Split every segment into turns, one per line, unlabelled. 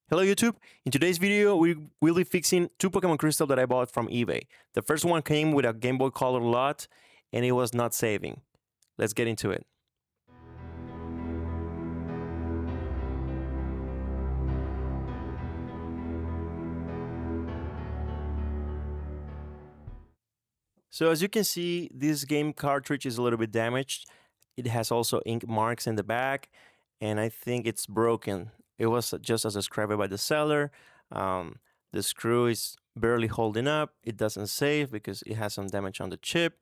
Hello YouTube! In today's video, we will be fixing two Pokémon Crystal that I bought from eBay. The first one came with a Game Boy Color lot, and it was not saving. Let's get into it. So as you can see, this game cartridge is a little bit damaged. It has also ink marks in the back, and I think it's broken. It was just as described by the seller. The screw is barely holding up. It doesn't save because it has some damage on the chip.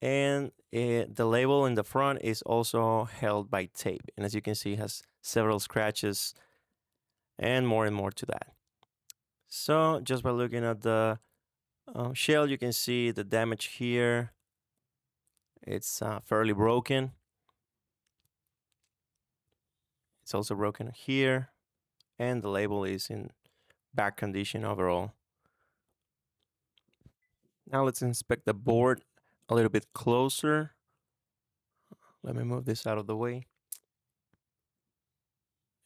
And the label in the front is also held by tape. And as you can see, it has several scratches and more to that. So just by looking at the shell, you can see the damage here. It's fairly broken. It's also broken here. And the label is in bad condition overall. Now let's inspect the board a little bit closer. Let me move this out of the way.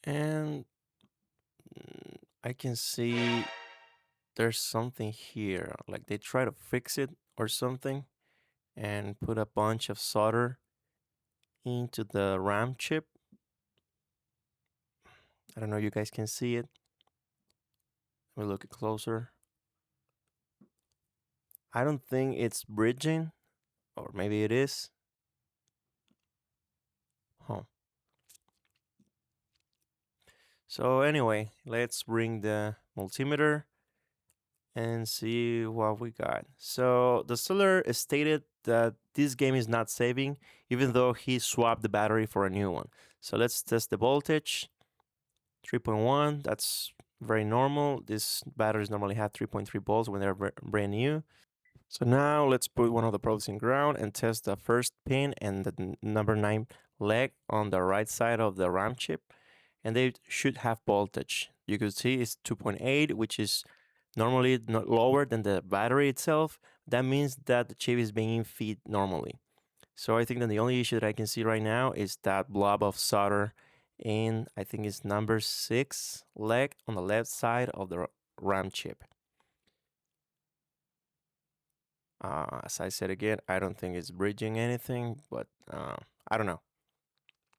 And I can see there's something here. Like they try to fix it or something and put a bunch of solder into the RAM chip. I don't know if you guys can see it. Let me look it closer. I don't think it's bridging, or maybe it is. Huh. So anyway, let's bring the multimeter and see what we got. So the seller stated that this game is not saving, even though he swapped the battery for a new one. So let's test the voltage. 3.1, that's very normal. These batteries normally have 3.3 volts when they're brand new. So now let's put one of the probes in ground and test the first pin and the number 9 leg on the right side of the RAM chip. And they should have voltage. You can see it's 2.8, which is normally not lower than the battery itself. That means that the chip is being fed normally. So I think that the only issue that I can see right now is that blob of solder in, I think it's number 6 leg on the left side of the RAM chip. As I said again, I don't think it's bridging anything, but I don't know.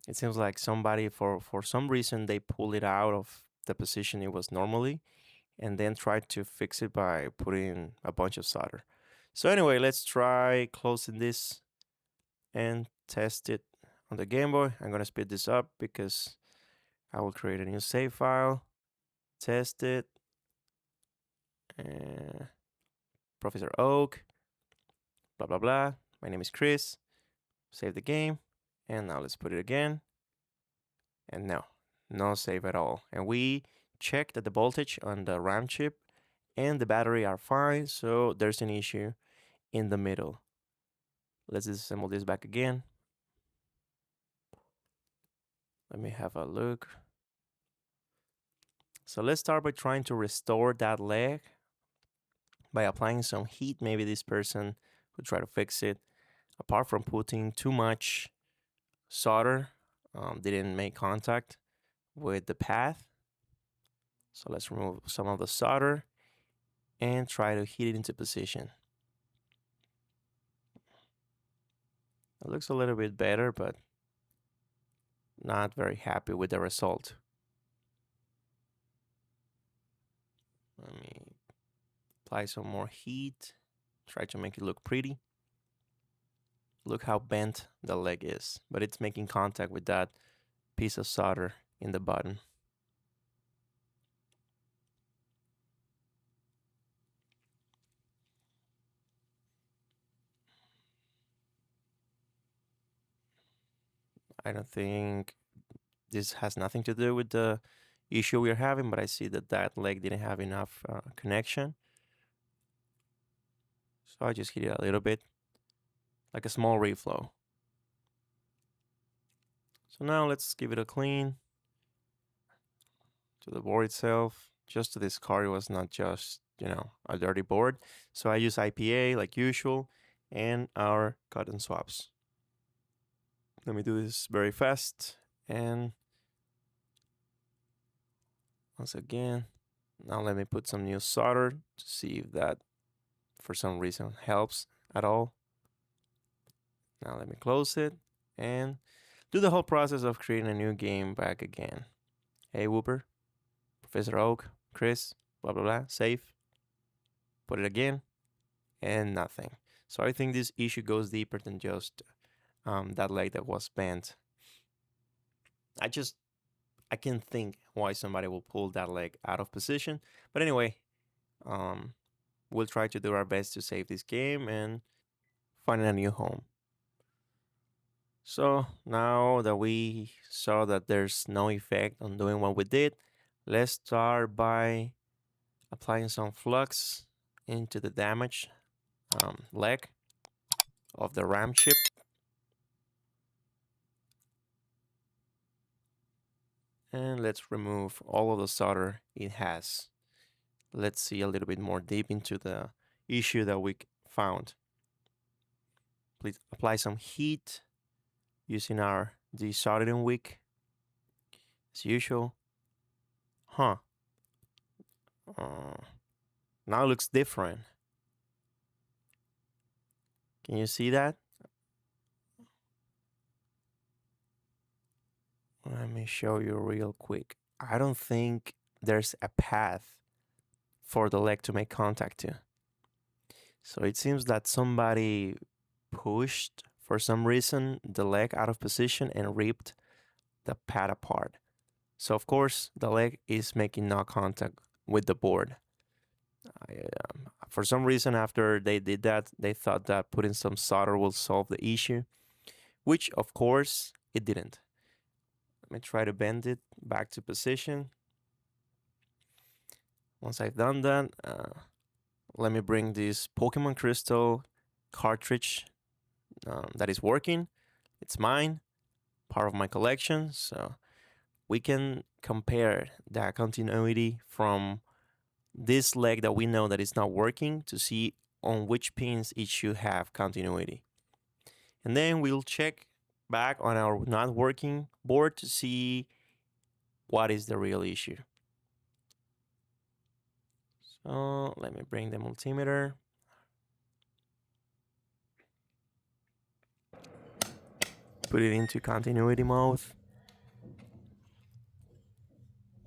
It seems like somebody, for some reason, they pulled it out of the position it was normally and then tried to fix it by putting a bunch of solder. So anyway, let's try closing this and test it on the Game Boy. I'm gonna speed this up because I will create a new save file, test it, Professor Oak, blah blah blah. My name is Chris. Save the game, and now let's put it again. And no save at all. And we checked that the voltage on the RAM chip and the battery are fine, so there's an issue in the middle. Let's disassemble this back again. Let me have a look. So let's start by trying to restore that leg by applying some heat. Maybe this person would try to fix it. Apart from putting too much solder, didn't make contact with the path. So let's remove some of the solder and try to heat it into position. It looks a little bit better, but not very happy with the result. Let me apply some more heat, try to make it look pretty. Look how bent the leg is, but it's making contact with that piece of solder in the bottom. I don't think this has nothing to do with the issue we're having, but I see that that leg didn't have enough connection. So I just heat it a little bit, like a small reflow. So now let's give it a clean to the board itself, just to discard it was not just, a dirty board. So I use IPA like usual and our cotton swabs. Let me do this very fast and once again. Now let me put some new solder to see if that for some reason helps at all. Now let me close it and do the whole process of creating a new game back again. Hey Whooper, Professor Oak, Chris, blah blah blah, save. Put it again, and nothing. So I think this issue goes deeper than just that leg that was bent. I can't think why somebody will pull that leg out of position. But anyway, we'll try to do our best to save this game and find a new home. So now that we saw that there's no effect on doing what we did, let's start by applying some flux into the damaged leg of the RAM chip. And let's remove all of the solder it has. Let's see a little bit more deep into the issue that we found. Please apply some heat using our desoldering wick as usual. Now it looks different. Can you see that? Let me show you real quick. I don't think there's a path for the leg to make contact to. So it seems that somebody pushed, for some reason, the leg out of position and ripped the pad apart. So of course, the leg is making no contact with the board. For some reason, after they did that, they thought that putting some solder will solve the issue, which of course it didn't. Let me try to bend it back to position. Once I've done that, let me bring this Pokémon Crystal cartridge that is working. It's mine, part of my collection, so we can compare the continuity from this leg that we know that is not working to see on which pins it should have continuity. And then we'll check back on our not working board to see what is the real issue. So let me bring the multimeter. Put it into continuity mode.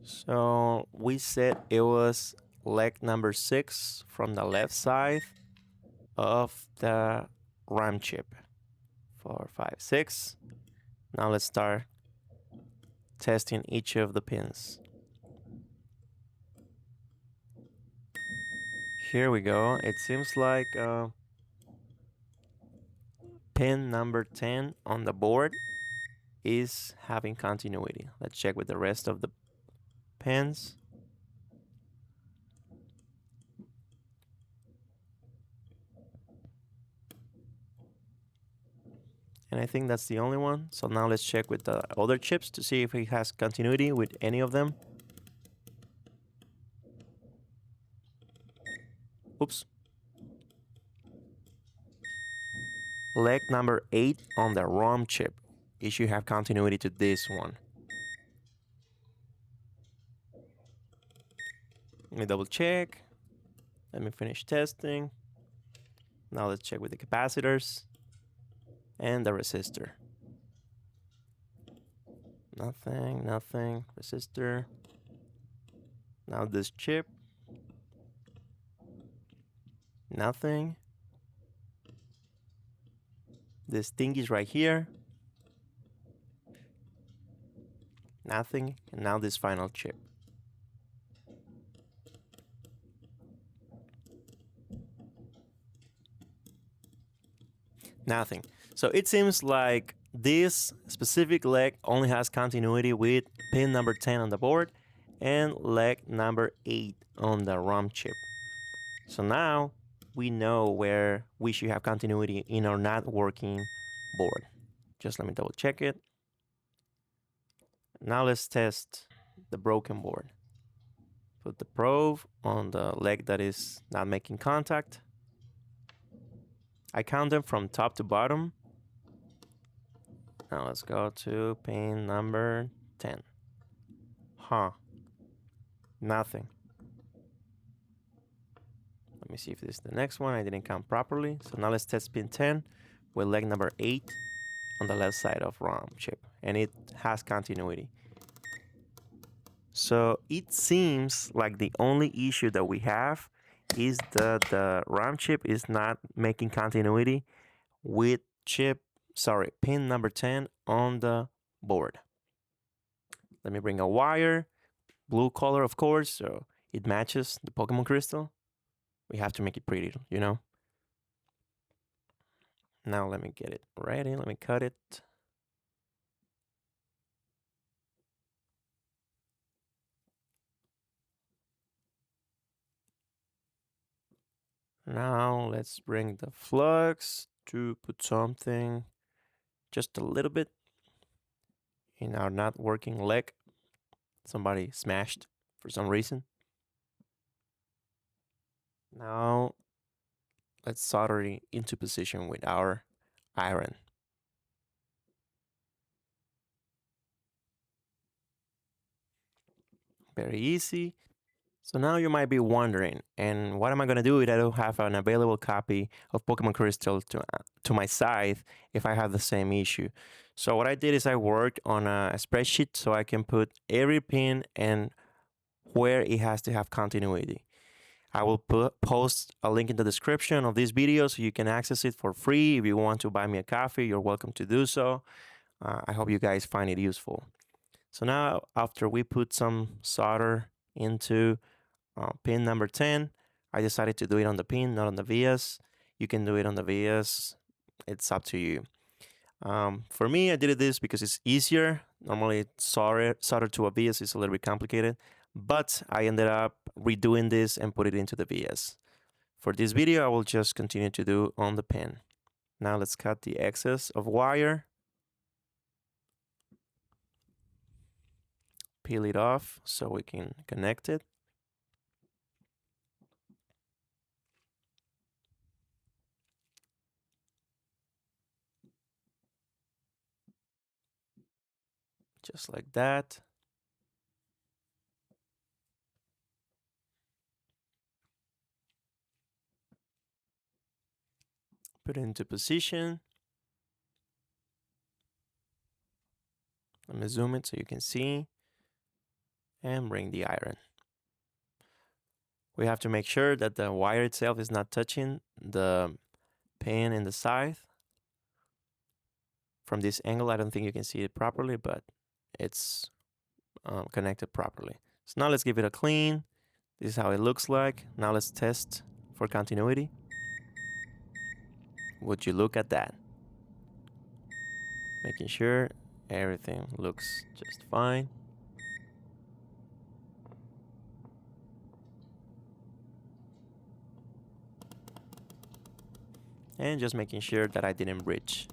So we said it was leg number 6 from the left side of the RAM chip. 4, 5, 6. Now let's start testing each of the pins. Here we go. It seems like pin number 10 on the board is having continuity. Let's check with the rest of the pins. And I think that's the only one. So now let's check with the other chips to see if it has continuity with any of them. Oops. Leg number 8 on the ROM chip. It should have continuity to this one. Let me double check. Let me finish testing. Now let's check with the capacitors and the resistor. Nothing, nothing. Resistor. Now this chip. Nothing. This thing is right here. Nothing. And now this final chip. Nothing. So it seems like this specific leg only has continuity with pin number 10 on the board and leg number 8 on the ROM chip. So now we know where we should have continuity in our not working board. Just let me double check it. Now let's test the broken board. Put the probe on the leg that is not making contact. I count them from top to bottom. Now let's go to pin number 10. Nothing. Let me see if this is the next one. I didn't count properly. So now let's test pin 10 with leg number 8 on the left side of ROM chip. And it has continuity. So it seems like the only issue that we have is that the RAM chip is not making continuity with pin number 10 on the board. Let me bring a wire, blue color of course, so it matches the Pokémon Crystal. We have to make it pretty, you know. Now let me get it ready, let me cut it. Now let's bring the flux to put something just a little bit in our not working leg. Somebody smashed for some reason. Now let's solder it into position with our iron. Very easy. So now you might be wondering, and what am I going to do if I don't have an available copy of Pokemon Crystal to my side if I have the same issue? So what I did is I worked on a spreadsheet so I can put every pin and where it has to have continuity. I will post a link in the description of this video so you can access it for free. If you want to buy me a coffee, you're welcome to do so. I hope you guys find it useful. So now after we put some solder into pin number 10, I decided to do it on the pin, not on the vias. You can do it on the vias. It's up to you. For me, I did this because it's easier. Normally, solder to a vias is a little bit complicated, but I ended up redoing this and put it into the vias. For this video, I will just continue to do on the pin. Now let's cut the excess of wire. Peel it off so we can connect it. Just like that. Put it into position. Let me zoom it so you can see. And bring the iron. We have to make sure that the wire itself is not touching the pin in the side. From this angle, I don't think you can see it properly, but it's connected properly. So now let's give it a clean. This is how it looks like. Now let's test for continuity. Would you look at that? Making sure everything looks just fine. And just making sure that I didn't breach.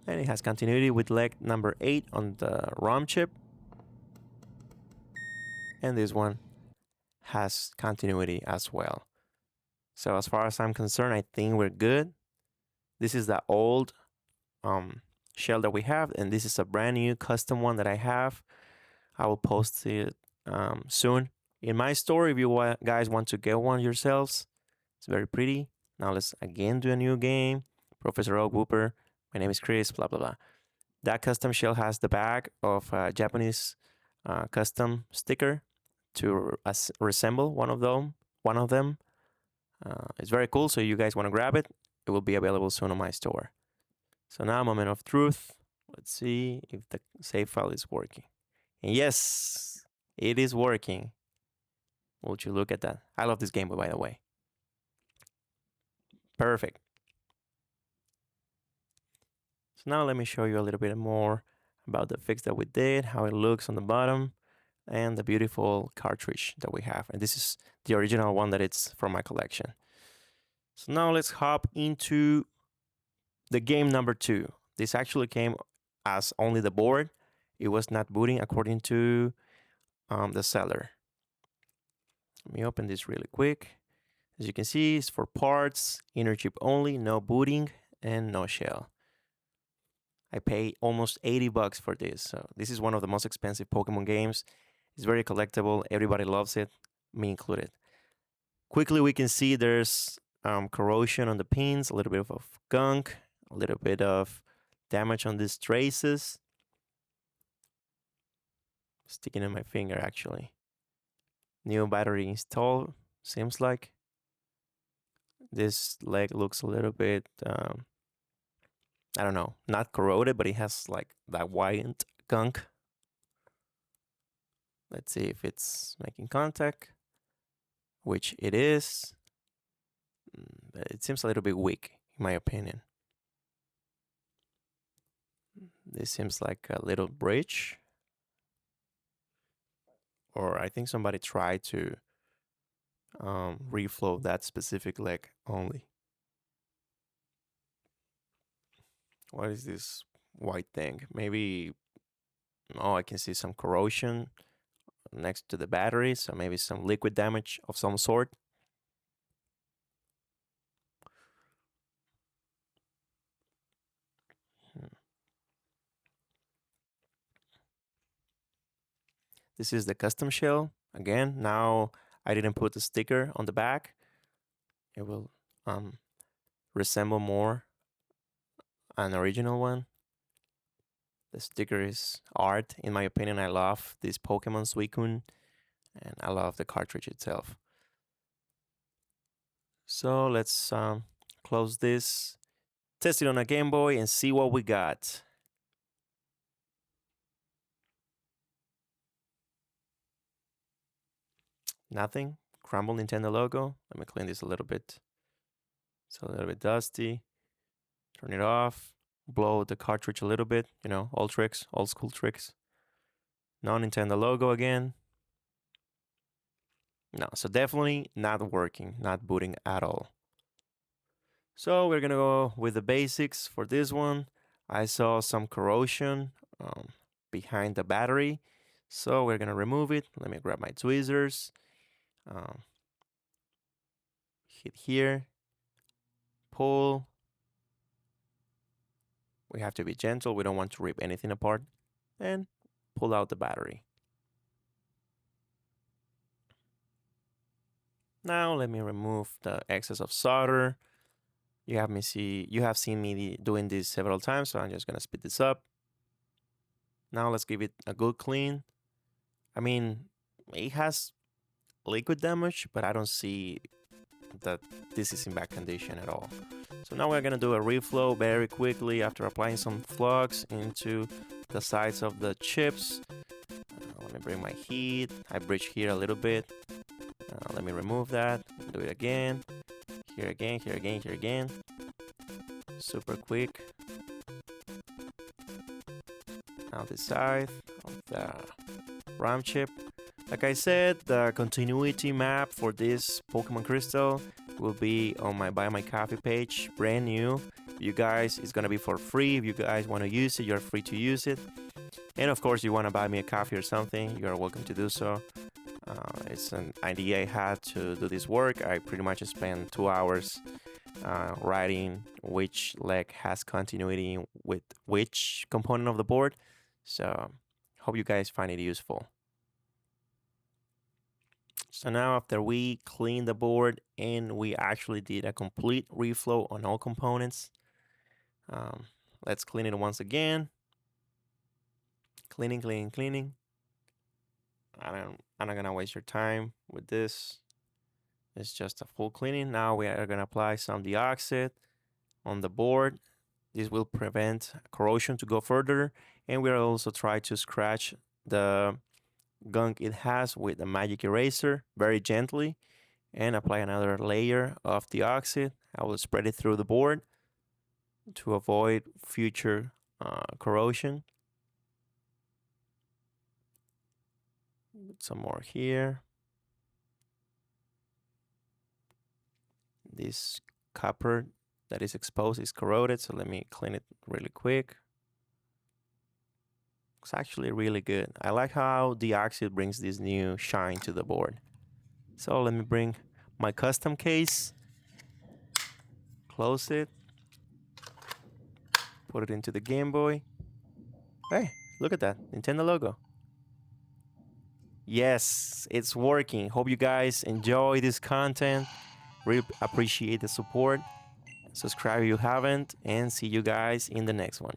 And it has continuity with leg number 8 on the ROM chip. And this one has continuity as well. So as far as I'm concerned, I think we're good. This is the old shell that we have, and this is a brand new custom one that I have. I will post it soon in my store if you guys want to get one yourselves. It's very pretty. Now let's again do a new game. Professor Oak Whooper. My name is Chris, blah, blah, blah. That custom shell has the back of a Japanese custom sticker to resemble one of them. It's very cool, so you guys want to grab it, it will be available soon on my store. So now, moment of truth. Let's see if the save file is working. And yes, it is working. Would you look at that? I love this game, by the way. Perfect. So now let me show you a little bit more about the fix that we did, how it looks on the bottom, and the beautiful cartridge that we have. And this is the original one that it's from my collection. So now let's hop into the game number 2. This actually came as only the board. It was not booting according to the seller. Let me open this really quick. As you can see, it's for parts, inner chip only, no booting, and no shell. I paid almost $80 for this. So this is one of the most expensive Pokemon games. It's very collectible. Everybody loves it, me included. Quickly, we can see there's corrosion on the pins, a little bit of gunk, a little bit of damage on these traces. Sticking in my finger, actually. New battery installed, seems like. This leg looks a little bit, I don't know, not corroded, but it has like that white gunk. Let's see if it's making contact, which it is. But it seems a little bit weak, in my opinion. This seems like a little bridge. Or I think somebody tried to reflow that specific leg only. What is this white thing? Maybe, oh, I can see some corrosion next to the battery, so maybe some liquid damage of some sort. This is the custom shell. Again, now I didn't put the sticker on the back. It will resemble more an original one. The sticker is art, in my opinion. I love this Pokemon Suicune, and I love the cartridge itself. So let's close this, test it on a Game Boy, and see what we got. Nothing. Crumble Nintendo logo. Let me clean this a little bit. It's a little bit dusty. Turn it off. Blow the cartridge a little bit. You know, old tricks, old school tricks. No Nintendo logo again. No, so definitely not working, not booting at all. So we're gonna go with the basics for this one. I saw some corrosion behind the battery, so we're gonna remove it. Let me grab my tweezers. Hit here, pull. We have to be gentle. We don't want to rip anything apart. And pull out the battery. Now let me remove the excess of solder. You have seen me doing this several times, so I'm just gonna speed this up. Now let's give it a good clean. I mean, it has liquid damage, but I don't see that this is in bad condition at all. So now we're gonna do a reflow very quickly after applying some flux into the sides of the chips. Let me bring my heat. I bridge here a little bit. Let me remove that. Do it again. Here again, here again, here again. Super quick. Now this side of the RAM chip. Like I said, the continuity map for this Pokemon Crystal will be on my Buy My Coffee page, brand new. You guys, it's gonna be for free. If you guys want to use it, you're free to use it. And of course, you want to buy me a coffee or something, you are welcome to do so. It's an idea I had to do this work. I pretty much spent 2 hours writing which leg has continuity with which component of the board. So hope you guys find it useful. So now after we cleaned the board and we actually did a complete reflow on all components, let's clean it once again. Cleaning, cleaning, cleaning. I'm not gonna waste your time with this. It's just a full cleaning. Now we are gonna apply some DeOxit on the board. This will prevent corrosion to go further, and we'll also try to scratch the gunk it has with a magic eraser very gently, and apply another layer of DeOxit. I will spread it through the board to avoid future corrosion. Some more here. This copper that is exposed is corroded, so let me clean it really quick. It's actually really good. I like how DeOxit brings this new shine to the board. So let me bring my custom case, close it, put it into the Game Boy. Hey, look at that, Nintendo logo. Yes, it's working. Hope you guys enjoy this content. Really appreciate the support. Subscribe if you haven't, and see you guys in the next one.